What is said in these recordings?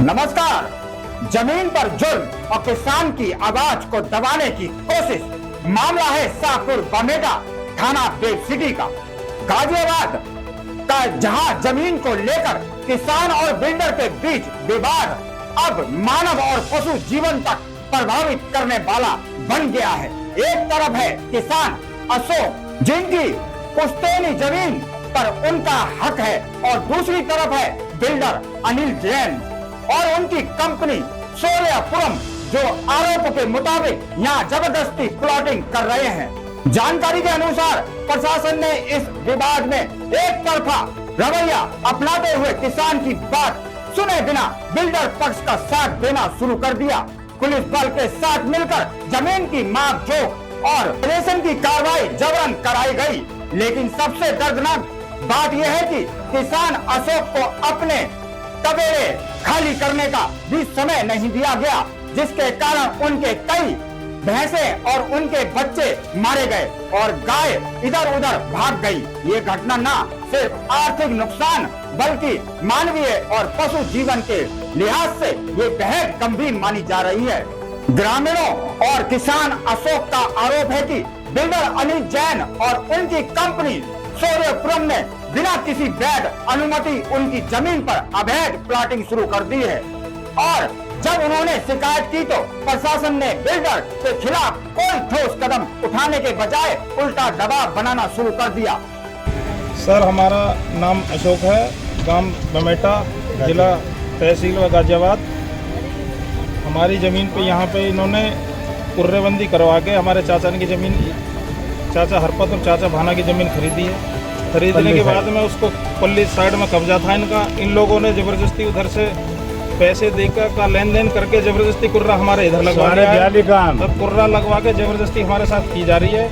नमस्कार। जमीन पर जुल्म और किसान की आवाज को दबाने की कोशिश। मामला है शाहपुर बमेटा थाना बेब सिटी का, गाजियाबाद का, जहां जमीन को लेकर किसान और बिल्डर के बीच विवाद अब मानव और पशु जीवन तक प्रभावित करने वाला बन गया है। एक तरफ है किसान अशोक, जिनकी पुश्तैनी जमीन पर उनका हक है, और दूसरी तरफ है बिल्डर अनिल जैन और उनकी कंपनी सूर्यपुरम, जो आरोप के मुताबिक यहाँ जबरदस्ती प्लॉटिंग कर रहे हैं। जानकारी के अनुसार प्रशासन ने इस विवाद में एक तरफा रवैया अपनाते हुए किसान की बात सुने बिना बिल्डर पक्ष का साथ देना शुरू कर दिया। पुलिस बल के साथ मिलकर जमीन की माप जोख और रेशन की कार्रवाई जबरन कराई गई। लेकिन सबसे दर्दनाक बात यह है कि किसान अशोक को अपने कबेले खाली करने का भी समय नहीं दिया गया, जिसके कारण उनके कई भैंसें और उनके बच्चे मारे गए और गाय इधर उधर भाग गई। ये घटना न सिर्फ आर्थिक नुकसान बल्कि मानवीय और पशु जीवन के लिहाज से ये बेहद गंभीर मानी जा रही है। ग्रामीणों और किसान अशोक का आरोप है कि बिल्डर अनिल जैन और उनकी कंपनी सूर्यपुरम ने बिना किसी वैध अनुमति उनकी जमीन पर अवैध प्लॉटिंग शुरू कर दी है, और जब उन्होंने शिकायत की तो प्रशासन ने बिल्डर के खिलाफ कोई ठोस कदम उठाने के बजाय उल्टा दबाव बनाना शुरू कर दिया। सर, हमारा नाम अशोक है, गांव बमेटा, जिला तहसील व गाजियाबाद। हमारी ज़मीन पे यहाँ पे इन्होंने कुर्रेबंदी करवा के हमारे चाचा की ज़मीन, चाचा हरपत और चाचा भाना की ज़मीन खरीदी है। खरीदने के बाद में उसको पल्ली साइड में कब्जा था इनका। इन लोगों ने ज़बरदस्ती उधर से पैसे देकर का लेन देन करके ज़बरदस्ती कुर्रा हमारे इधर लगवा दिया है। तब कुर्रा लगवा के ज़बरदस्ती हमारे साथ की जा रही है।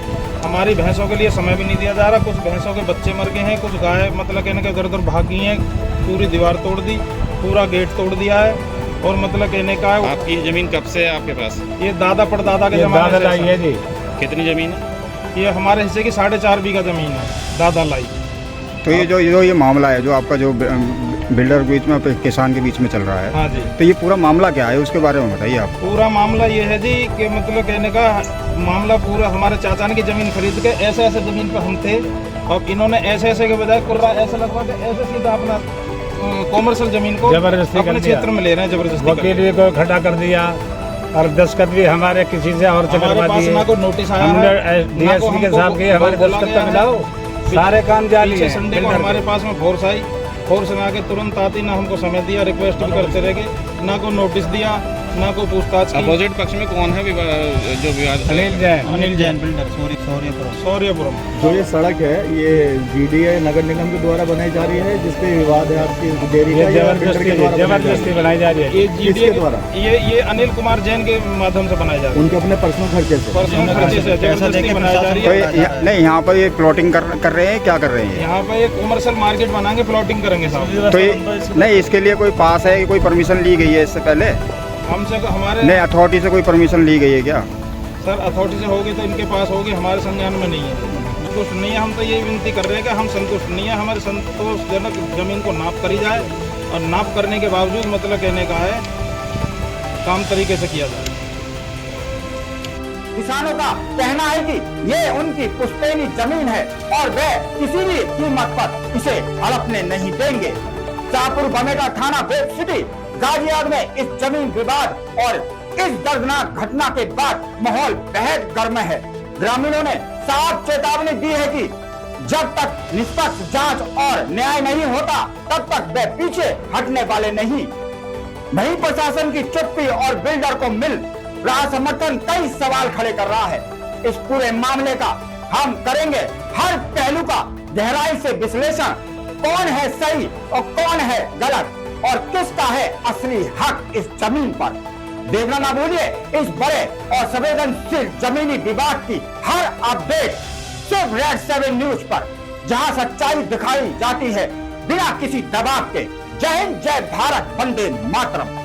हमारी भैंसों के लिए समय भी नहीं दिया जा रहा। कुछ भैंसों के बच्चे मर गए हैं, कुछ गाय मतलब कहने के इधर उधर भाग गई हैं। पूरी दीवार तोड़ दी, पूरा गेट तोड़ दिया है। और मतलब कहने का है, आपकी ये ज़मीन कब से है आपके पास? ये दादा परदादा के ज़माने से है जी। कितनी ज़मीन है? ये हमारे हिस्से की 4.5 बीघा ज़मीन है, दादा लाई। तो ये जो मामला है, जो आपका जो बिल्डर के बीच में और किसान के बीच में चल रहा है, हाँ जी, तो ये पूरा मामला क्या है, उसके बारे में बताइए आप। पूरा मामला ये है जी कि मतलब कहने का मामला पूरा हमारे चाचा की ज़मीन खरीद के ऐसे ऐसे ज़मीन पर हम थे, और इन्होंने ऐसे ऐसे के बजाय कुर्रा ऐसे लगवा के ऐसे सीधा अपना कॉमर्शियल ज़मीन को जबरदस्ती अपने क्षेत्र में ले रहे हैं। जबरदस्ती वकील को खड़ा कर दिया और दस्तखत भी हमारे किसी से और से करवा दिए। ना को नोटिस आया, हमने डीएसपी के साहब के हमारे दस्तखत तक मिलाओ, सारे काम जारी है। संडे को हमारे पास में फोर्स आई, फोर्स में आके तुरंत आती, ना हमको समय दिया, रिक्वेस्ट भी करते रह गए, ना को नोटिस दिया, ना को पूछताछ की। अपोजिट पक्ष में कौन है जो विवाद? अनिल जैन बिल्डर सूर्यपुरम। जो ये सड़क है, ये जीडीए नगर निगम के द्वारा बनाई जा रही है, जिसपे विवाद है आपकी डेयरी का, जबरदस्ती बनाई जा रही है। ये जीडीए द्वारा ये अनिल कुमार जैन के माध्यम से बनाई जा रही है, उनके अपने पर्सनल खर्चे से जबरदस्ती बनाई जा रही तो है। नहीं, यहाँ पर ये प्लॉटिंग कर रहे हैं, क्या कर रहे हैं? यहाँ पे एक कमर्शियल मार्केट बनाएंगे, प्लॉटिंग करेंगे साहब। तो ये नहीं, इसके लिए कोई पास है, कोई परमिशन ली गई है इससे पहले? हमसे हमारे नहीं, अथॉरिटी से कोई परमिशन ली गई है क्या? सर, अथॉरिटी से होगी तो इनके पास होगी, हमारे संज्ञान में नहीं है। संतुष्ट नहीं है। हम तो ये विनती कर रहे हैं कि हम संतुष्ट नहीं है, हमारे संतोषजनक जमीन को नाप करी जाए, और नाप करने के बावजूद मतलब कहने का है काम तरीके से किया जाए। किसानों का कहना है कि ये उनकी पुश्तैनी जमीन है और वे किसी भी कीमत पर इसे हड़पने नहीं देंगे। शाहपुर बमेटा थाना बेब सिटी गाजियाबाद में इस जमीन विवाद और इस दर्दनाक घटना के बाद माहौल बेहद गर्म है। ग्रामीणों ने साफ चेतावनी दी है कि जब तक निष्पक्ष जांच और न्याय नहीं होता, तब तक वे पीछे हटने वाले नहीं। वहीं प्रशासन की चुप्पी और बिल्डर को मिल रहा समर्थन कई सवाल खड़े कर रहा है। इस पूरे मामले का हम करेंगे हर पहलू का गहराई से विश्लेषण। कौन है सही और कौन है गलत, और किसका है असली हक इस जमीन पर। देखना ना भूलिए इस बड़े और संवेदनशील जमीनी विवाद की हर अपडेट सिर्फ रेड 7 न्यूज पर, जहां सच्चाई दिखाई जाती है बिना किसी दबाव के। जय हिंद, जय भारत, वंदे मातरम।